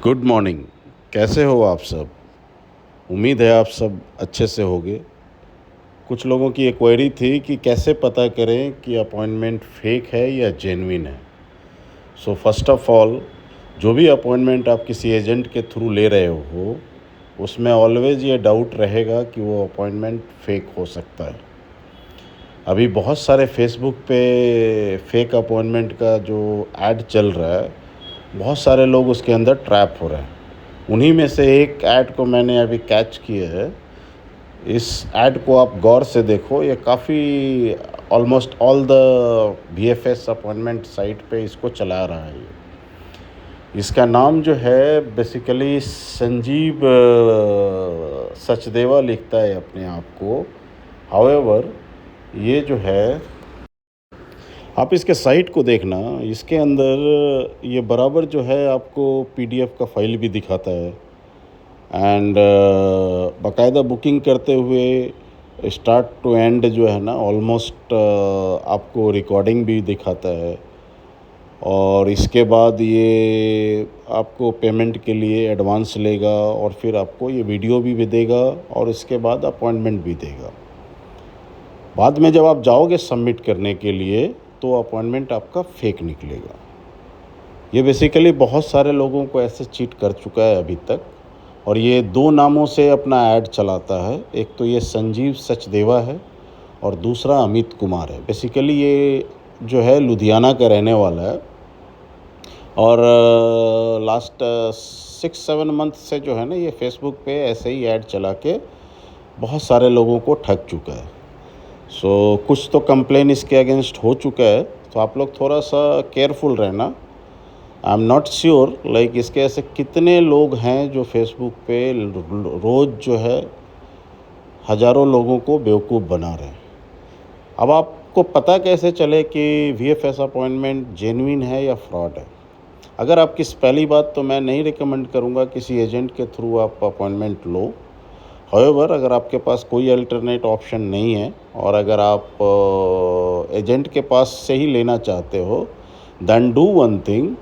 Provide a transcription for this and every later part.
Good morning. कैसे हो आप सब? उम्मीद है आप सब अच्छे से होंगे। कुछ लोगों की एक क्वेरी थी कि कैसे पता करें कि अपॉइंटमेंट फेक है या जेन्युइन है। सो फर्स्ट ऑफ ऑल, जो भी अपॉइंटमेंट आप किसी एजेंट के थ्रू ले रहे हो उसमें ऑलवेज़ ये डाउट रहेगा कि वो अपॉइंटमेंट फेक हो सकता है। अभी बहुत सारे फेसबुक पे फेक अपॉइंटमेंट का जो ऐड चल रहा है, बहुत सारे लोग उसके अंदर ट्रैप हो रहे हैं। उन्हीं में से एक ऐड को मैंने अभी कैच किया है। इस ऐड को आप गौर से देखो, ये काफ़ी almost all the VFS appointment site पे इसको चला रहा है। इसका नाम जो है बेसिकली संजीव सचदेवा लिखता है अपने आप को। हाउएवर ये जो है, आप इसके साइट को देखना, इसके अंदर ये बराबर जो है आपको पीडीएफ का फाइल भी दिखाता है एंड बाकायदा बुकिंग करते हुए स्टार्ट टू एंड जो है ना ऑलमोस्ट आपको रिकॉर्डिंग भी दिखाता है। और इसके बाद ये आपको पेमेंट के लिए एडवांस लेगा और फिर आपको ये वीडियो भी देगा और इसके बाद अपॉइंटमेंट भी देगा। बाद में जब आप जाओगे सबमिट करने के लिए तो अपॉइंटमेंट आपका फेक निकलेगा। ये बेसिकली बहुत सारे लोगों को ऐसे चीट कर चुका है अभी तक। और ये दो नामों से अपना ऐड चलाता है, एक तो ये संजीव सचदेवा है और दूसरा अमित कुमार है। बेसिकली ये जो है लुधियाना का रहने वाला है और लास्ट 6-7 मंथ से जो है ना ये फेसबुक पे ऐसे ही ऐड चला के बहुत सारे लोगों को ठग चुका है। सो कुछ तो कंप्लेन इसके अगेंस्ट हो चुका है, तो आप लोग थोड़ा सा केयरफुल रहना। I am not sure like इसके ऐसे कितने लोग हैं जो फेसबुक पे रोज़ जो है हज़ारों लोगों को बेवकूफ़ बना रहे हैं। अब आपको पता कैसे चले कि वीएफएस अपॉइंटमेंट जेन्युइन है या फ्रॉड है? अगर आपकी पहली बात तो मैं नहीं रिकमेंड करूँगा किसी एजेंट के थ्रू आप अपॉइंटमेंट लो। हाउएवर अगर आपके पास कोई अल्टरनेट ऑप्शन नहीं है और अगर आप एजेंट के पास से ही लेना चाहते हो, then do one thing,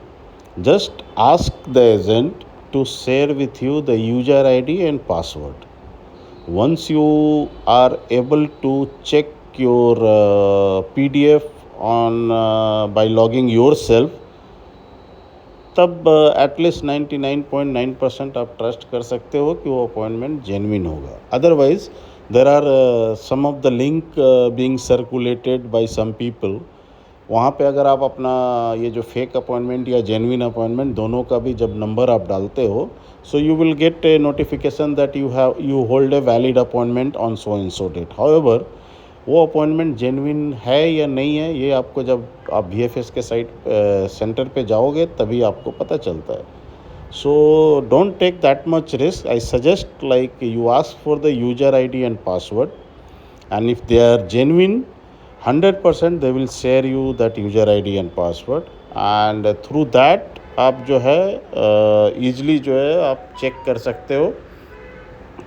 just ask the agent to share with you the user ID and password. Once you are able to check your PDF on by logging yourself, तब एटलीस्ट 99.9% आप trust कर सकते हो कि वो appointment genuine होगा। Otherwise there are some of the link being circulated by some people. वहाँ पे अगर आप अपना ये जो फेक अपॉइंटमेंट या जेन्युइन अपॉइंटमेंट दोनों का भी जब नंबर आप डालते हो, so you will get a notification that you hold a valid appointment on so and so date. However वो अपॉइंटमेंट जेन्युइन है या नहीं है ये आपको जब आप वीएफएस के साइट सेंटर पे जाओगे तभी आपको पता चलता है। So don't take that much risk. I suggest like you ask for the user ID and password and if they are genuine 100% they will share you that user ID and password and through that आप जो है easily जो है आप check कर सकते हो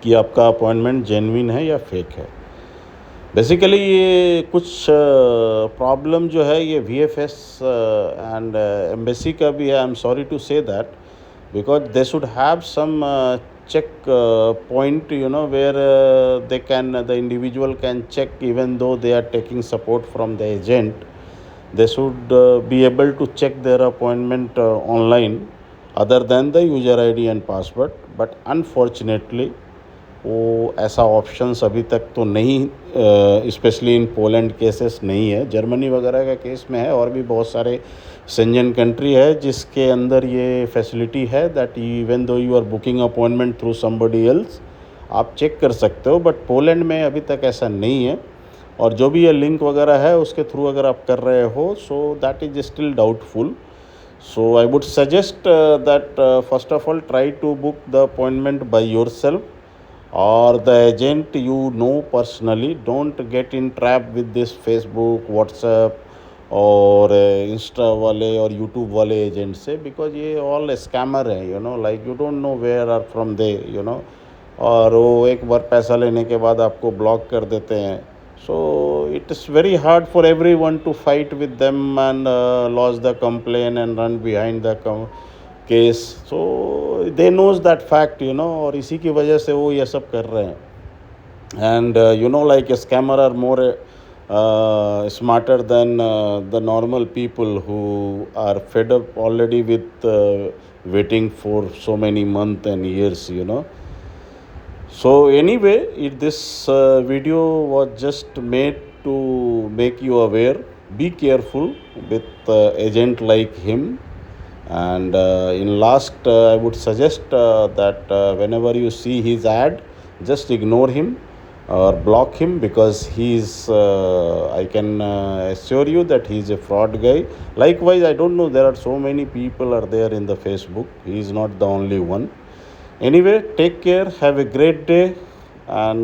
कि आपका अपॉइंटमेंट जेन्युइन है या फेक है। बेसिकली ये कुछ प्रॉब्लम जो है ये वीएफएस एंड एम्बेसी का भी है। I am sorry to say that because they should have some check point, you know, where the individual can check even though they are taking support from the agent. They should be able to check their appointment online other than the user ID and password, but unfortunately वो ऐसा options अभी तक तो नहीं, specially in Poland cases नहीं है। Germany वगैरह का केस में है और भी बहुत सारे शेंजन कंट्री है जिसके अंदर ये फैसिलिटी है that even though you are booking appointment through somebody else आप चेक कर सकते हो, बट पोलैंड में अभी तक ऐसा नहीं है। और जो भी ये लिंक वगैरह है उसके थ्रू अगर आप कर रहे हो so that is still doubtful. So I would suggest that first of all try to book the appointment by yourself or the agent you know personally. Don't get in trap with this Facebook, WhatsApp और insta वाले और YouTube वाले agent से, because ये all scammer है, you know, like you don't know where are from they, you know. और वो एक बार पैसा लेने के बाद आपको ब्लॉक कर देते हैं। So it is very hard for every one to fight with them and loss the complain and run behind the case. So they knows that fact, और इसी की वजह से वो ये सब कर रहे हैं. And like a scammer are more smarter than the normal people who are fed up already with waiting for so many months and years. So anyway, this video was just made to make you aware. Be careful with agent like him. And in last, I would suggest that whenever you see his ad, just ignore him or block him, because he's I can assure you that he's a fraud guy. Likewise, I don't know, there are so many people are there in the Facebook. He is not the only one. Anyway, take care, have a great day, and